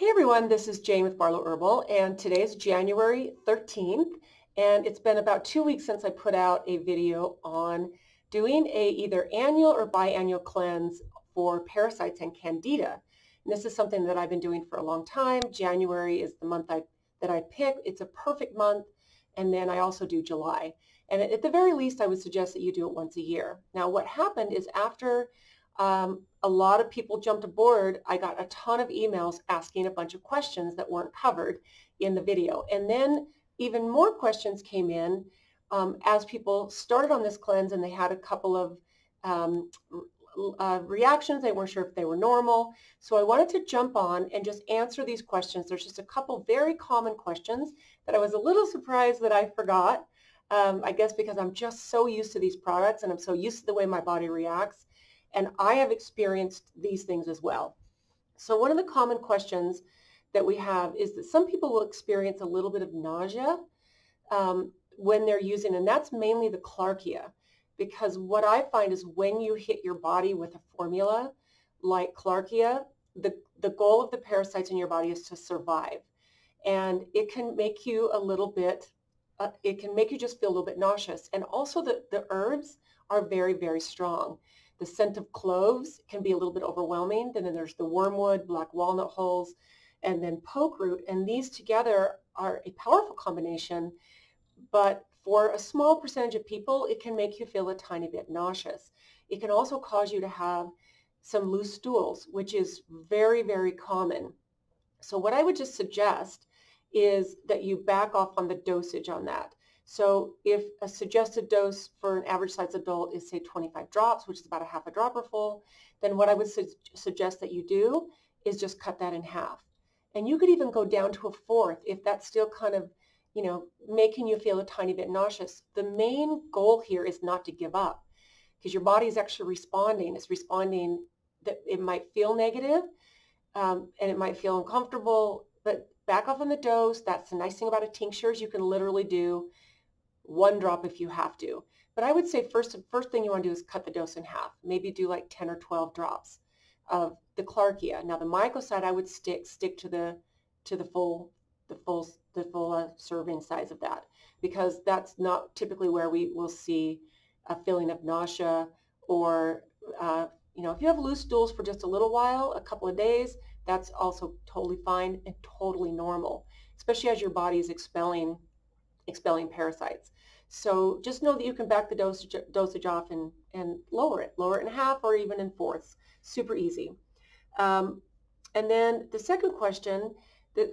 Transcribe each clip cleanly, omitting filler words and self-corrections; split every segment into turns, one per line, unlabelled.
Hey everyone, this is Jane with Barlow Herbal, and today is January 13th, and it's been about 2 weeks since I put out a video on doing a either annual or biannual cleanse for parasites and candida. And this is something that I've been doing for a long time. January is the month that I pick. It's a perfect month, and then I also do July. And at the very least, I would suggest that you do it once a year. Now, what happened is after a lot of people jumped aboard, I got a ton of emails asking a bunch of questions that weren't covered in the video. And then even more questions came in as people started on this cleanse, and they had a couple of reactions. They weren't sure if they were normal. So I wanted to jump on and just answer these questions. There's just a couple very common questions that I was a little surprised that I forgot. I guess because I'm just so used to these products and I'm so used to the way my body reacts. And I have experienced these things as well. So one of the common questions that we have is that some people will experience a little bit of nausea when they're using, and that's mainly the Clarkia, because what I find is when you hit your body with a formula like Clarkia, the goal of the parasites in your body is to survive. And it can make you a little bit, it can make you just feel a little bit nauseous. And also the herbs are very, very strong. The scent of cloves can be a little bit overwhelming. Then there's the wormwood, black walnut hulls, and then poke root. And these together are a powerful combination, but for a small percentage of people, it can make you feel a tiny bit nauseous. It can also cause you to have some loose stools, which is very, very common. So what I would just suggest is that you back off on the dosage on that. So if a suggested dose for an average size adult is, say, 25 drops, which is about a half a dropper full, then what I would suggest that you do is just cut that in half. And you could even go down to a fourth if that's still kind of, making you feel a tiny bit nauseous. The main goal here is not to give up, because your body is actually responding. It's responding that it might feel negative and it might feel uncomfortable, but back off on the dose. That's the nice thing about a tincture is you can literally do 1 drop if you have to. But I would say first thing you want to do is cut the dose in half. Maybe do like 10 or 12 drops of the Clarkia. Now the mycoside I would stick to the full serving size of that, because that's not typically where we will see a feeling of nausea or if you have loose stools for just a little while, a couple of days, that's also totally fine and totally normal, especially as your body is expelling parasites. So just know that you can back the dosage off and lower it in half or even in fourths. Super easy. And then the second question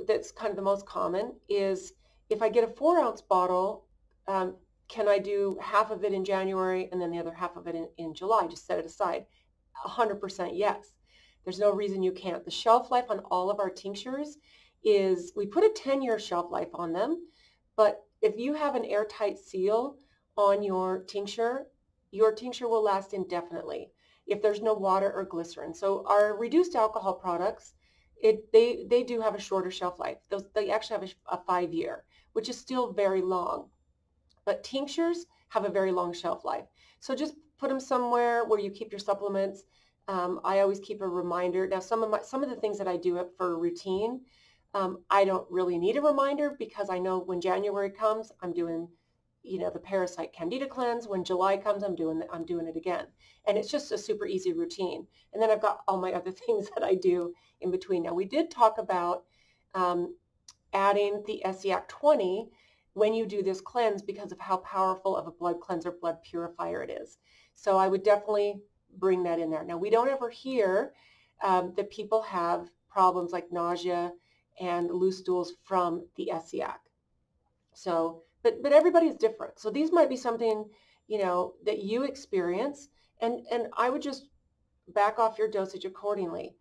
that's kind of the most common is, if I get a 4-ounce bottle, can I do half of it in January and then the other half of it in July? Just set it aside. 100% yes. There's no reason you can't. The shelf life on all of our tinctures is, we put a 10-year shelf life on them, but if you have an airtight seal on your tincture will last indefinitely if there's no water or glycerin. So our reduced alcohol products, they do have a shorter shelf life. They actually have a 5-year, which is still very long. But tinctures have a very long shelf life. So just put them somewhere where you keep your supplements. I always keep a reminder. Now some of the things that I do for routine, I don't really need a reminder, because I know when January comes, I'm doing, the parasite candida cleanse. When July comes, I'm doing it again. And it's just a super easy routine. And then I've got all my other things that I do in between. Now we did talk about adding the SEAC 20 when you do this cleanse, because of how powerful of a blood cleanser, blood purifier it is. So I would definitely bring that in there. Now we don't ever hear that people have problems like nausea and loose stools from the SEAC. So, but everybody is different. So these might be something, that you experience, and I would just back off your dosage accordingly.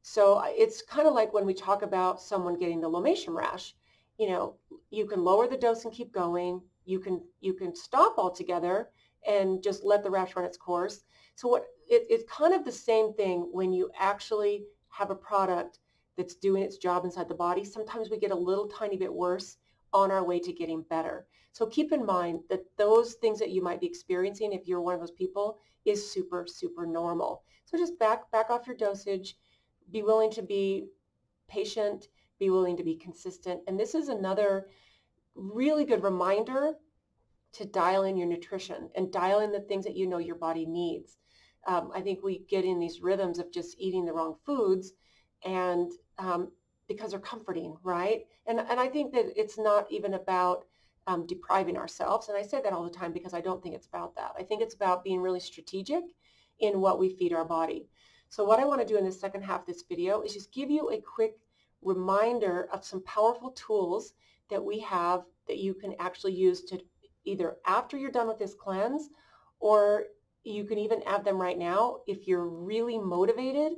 So it's kind of like when we talk about someone getting the Lomatium rash, you can lower the dose and keep going. You can stop altogether and just let the rash run its course. So it's kind of the same thing when you actually have a product that's doing its job inside the body. Sometimes we get a little tiny bit worse on our way to getting better. So keep in mind that those things that you might be experiencing, if you're one of those people, is super, super normal. So just back off your dosage. Be willing to be patient, be willing to be consistent. And this is another really good reminder to dial in your nutrition and dial in the things that you know your body needs. I think we get in these rhythms of just eating the wrong foods and because they're comforting, right? And I think that it's not even about depriving ourselves. And I say that all the time because I don't think it's about that. I think it's about being really strategic in what we feed our body. So what I want to do in the second half of this video is just give you a quick reminder of some powerful tools that we have that you can actually use to either after you're done with this cleanse, or you can even add them right now if you're really motivated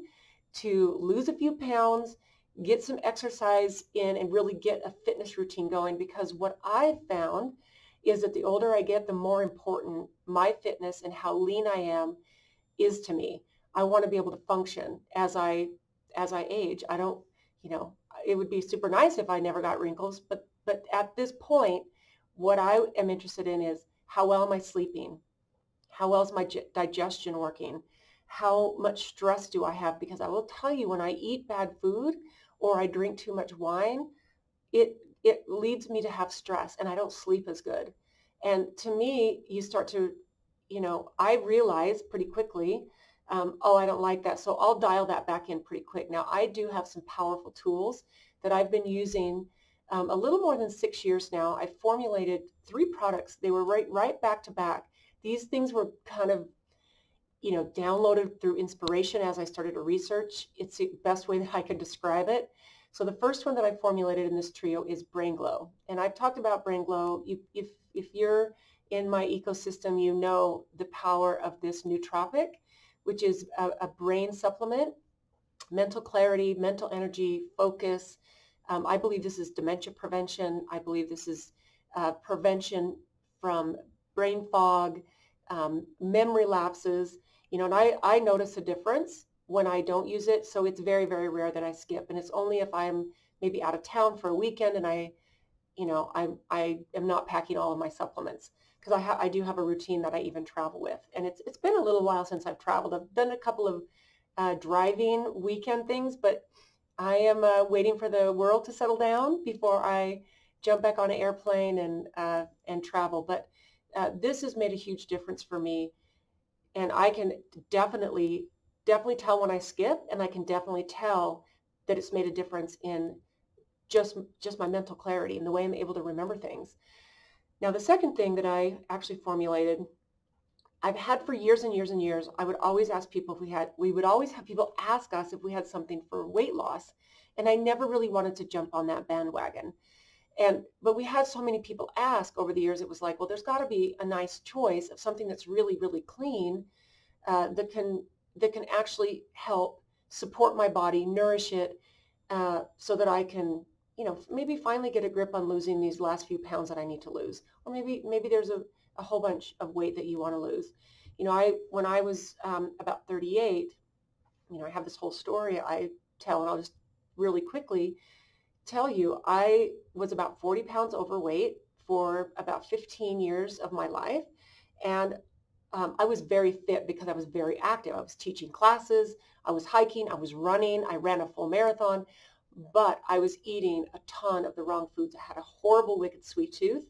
to lose a few pounds, get some exercise in, and really get a fitness routine going. Because what I've found is that the older I get, the more important my fitness and how lean I am is to me. I want to be able to function as I age. I don't, it would be super nice if I never got wrinkles, but at this point, what I am interested in is how well am I sleeping? How well is my digestion working? How much stress do I have? Because I will tell you, when I eat bad food or I drink too much wine, it leads me to have stress and I don't sleep as good. And to me, you start to, I realize pretty quickly, oh, I don't like that. So I'll dial that back in pretty quick. Now, I do have some powerful tools that I've been using a little more than 6 years now. I formulated 3 products. They were right back to back. These things were kind of, downloaded through inspiration as I started to research. It's the best way that I could describe it. So the first one that I formulated in this trio is Brain Glow. And I've talked about Brain Glow. If you're in my ecosystem, you know the power of this nootropic, which is a brain supplement, mental clarity, mental energy, focus. I believe this is dementia prevention. I believe this is prevention from brain fog, memory lapses. And I notice a difference when I don't use it. So it's very, very rare that I skip. And it's only if I'm maybe out of town for a weekend and I am not packing all of my supplements, because I do have a routine that I even travel with. And it's been a little while since I've traveled. I've done a couple of driving weekend things, but I am waiting for the world to settle down before I jump back on an airplane and travel. But this has made a huge difference for me. And I can definitely tell when I skip, and I can definitely tell that it's made a difference in just my mental clarity and the way I'm able to remember things. Now, the second thing that I actually formulated, I've had for years and years and years. I would always ask people we would always have people ask us if we had something for weight loss. And I never really wanted to jump on that bandwagon. But we had so many people ask over the years. It was like, well, there's got to be a nice choice of something that's really, really clean, that can actually help support my body, nourish it, so that I can, maybe finally get a grip on losing these last few pounds that I need to lose. Or maybe there's a whole bunch of weight that you want to lose. When I was about 38, I have this whole story I tell, and I'll just really quickly tell you, I was about 40 pounds overweight for about 15 years of my life. And I was very fit because I was very active. I was teaching classes, I was hiking, I was running, I ran a full marathon, but I was eating a ton of the wrong foods. I had a horrible, wicked sweet tooth.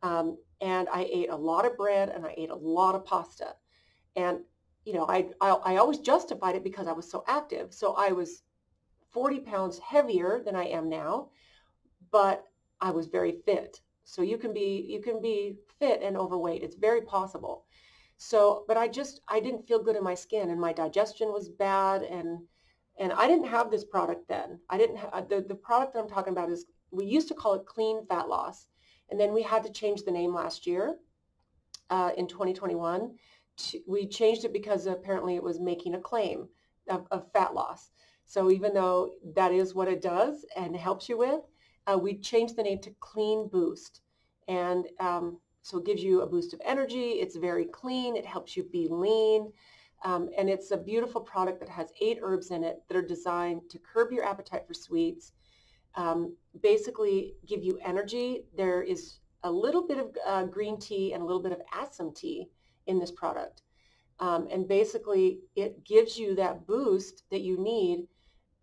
And I ate a lot of bread and I ate a lot of pasta. And, I always justified it because I was so active. So I was 40 pounds heavier than I am now, but I was very fit. So you can be fit and overweight. It's very possible. So, but I didn't feel good in my skin, and my digestion was bad. And I didn't have this product then. I didn't have the product that I'm talking about is, we used to call it Clean Fat Loss. And then we had to change the name last year, in 2021. We changed it because apparently it was making a claim of fat loss. So even though that is what it does and helps you with, we changed the name to Clean Boost. And so it gives you a boost of energy. It's very clean. It helps you be lean. And it's a beautiful product that has 8 herbs in it that are designed to curb your appetite for sweets, basically give you energy. There is a little bit of green tea and a little bit of assam tea in this product. And basically it gives you that boost that you need.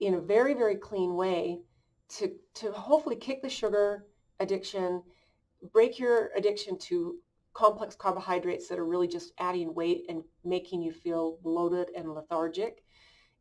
in a very, very clean way to hopefully kick the sugar addiction, break your addiction to complex carbohydrates that are really just adding weight and making you feel bloated and lethargic,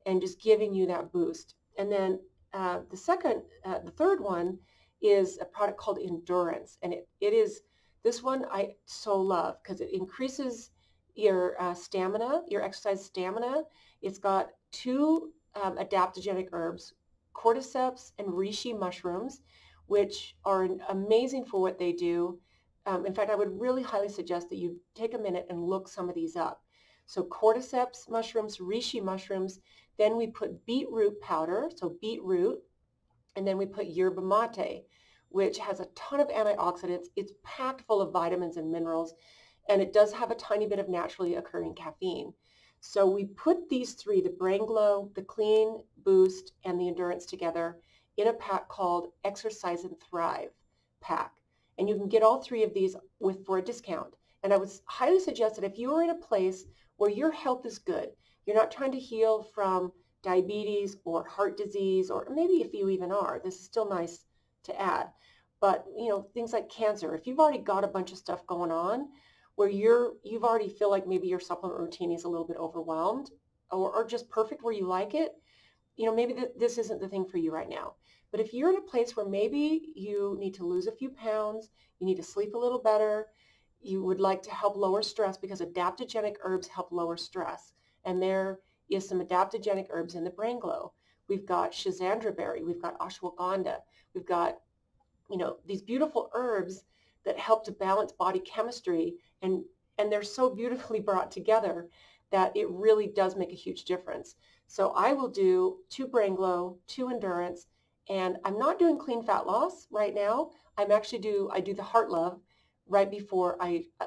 and just giving you that boost. And then the third one is a product called Endurance, and it is this one I so love because it increases your stamina, your exercise stamina. It's got two adaptogenic herbs, cordyceps and reishi mushrooms, which are amazing for what they do. In fact, I would really highly suggest that you take a minute and look some of these up. So cordyceps mushrooms, reishi mushrooms, then we put beetroot powder, so beetroot, and then we put yerba mate, which has a ton of antioxidants. It's packed full of vitamins and minerals, and it does have a tiny bit of naturally occurring caffeine. So we put these three, the Brain Glow, the Clean Boost, and the Endurance together in a pack called Exercise and Thrive pack. And you can get all three of these for a discount. And I would highly suggest that if you are in a place where your health is good, you're not trying to heal from diabetes or heart disease, or maybe if you even are, this is still nice to add. But things like cancer, if you've already got a bunch of stuff going on where you've already feel like maybe your supplement routine is a little bit overwhelmed or just perfect where you like it, maybe this isn't the thing for you right now. But if you're in a place where maybe you need to lose a few pounds, you need to sleep a little better, you would like to help lower stress, because adaptogenic herbs help lower stress. And there is some adaptogenic herbs in the Brain Glow. We've got schizandra berry, we've got ashwagandha, we've got, these beautiful herbs that help to balance body chemistry, and they're so beautifully brought together that it really does make a huge difference. So I will do 2 Brain Glow, 2 Endurance, and I'm not doing clean fat loss right now. I do the Heart Love right before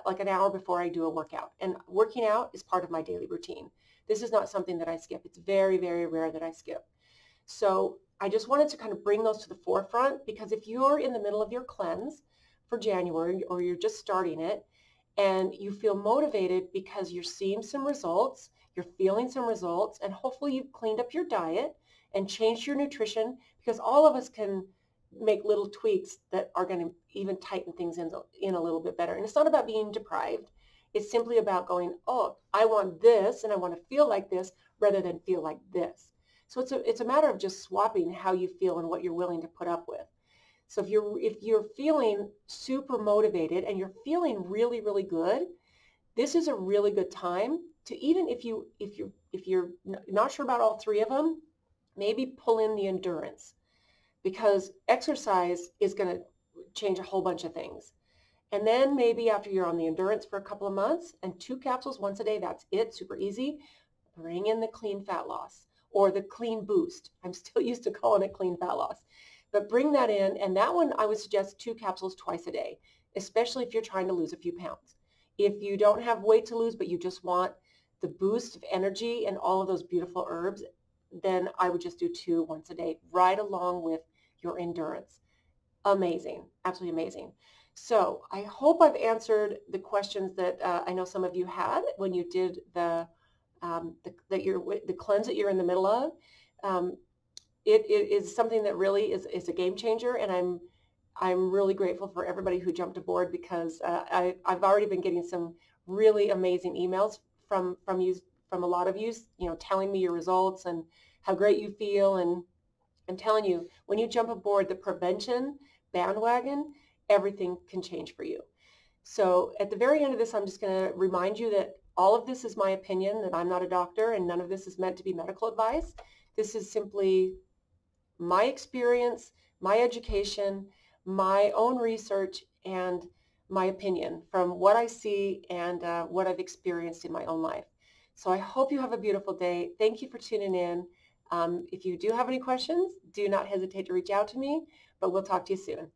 like an hour before I do a workout. And working out is part of my daily routine. This is not something that I skip. It's very, very rare that I skip. So I just wanted to kind of bring those to the forefront, because if you're in the middle of your cleanse for January, or you're just starting it and you feel motivated because you're seeing some results, you're feeling some results, and hopefully you've cleaned up your diet and changed your nutrition, because all of us can make little tweaks that are going to even tighten things in a little bit better. And it's not about being deprived. It's simply about oh, I want this and I want to feel like this rather than feel like this. So it's a matter of just swapping how you feel and what you're willing to put up with. So if you're feeling super motivated and you're feeling really, really good, this is a really good time to, even if you're not sure about all three of them, maybe pull in the Endurance, because exercise is going to change a whole bunch of things. And then maybe after you're on the Endurance for a couple of months and 2 capsules once a day, that's it, super easy, bring in the Clean Fat Loss or the Clean Boost. I'm still used to calling it Clean Fat Loss. But bring that in, and that one I would suggest 2 capsules twice a day, especially if you're trying to lose a few pounds. If you don't have weight to lose, but you just want the boost of energy and all of those beautiful herbs, then I would just do 2 once a day, right along with your Endurance. Amazing, absolutely amazing. So I hope I've answered the questions that I know some of you had when you did the cleanse that you're in the middle of. It is something that really is a game changer, and I'm really grateful for everybody who jumped aboard, because I've already been getting some really amazing emails from a lot of you, telling me your results and how great you feel. And I'm telling you, when you jump aboard the prevention bandwagon, everything can change for you. So at the very end of this, I'm just going to remind you that all of this is my opinion, that I'm not a doctor, and none of this is meant to be medical advice. This is simply my experience, my education, my own research, and my opinion from what I see and what I've experienced in my own life. So I hope you have a beautiful day. Thank you for tuning in. If you do have any questions, do not hesitate to reach out to me, but we'll talk to you soon.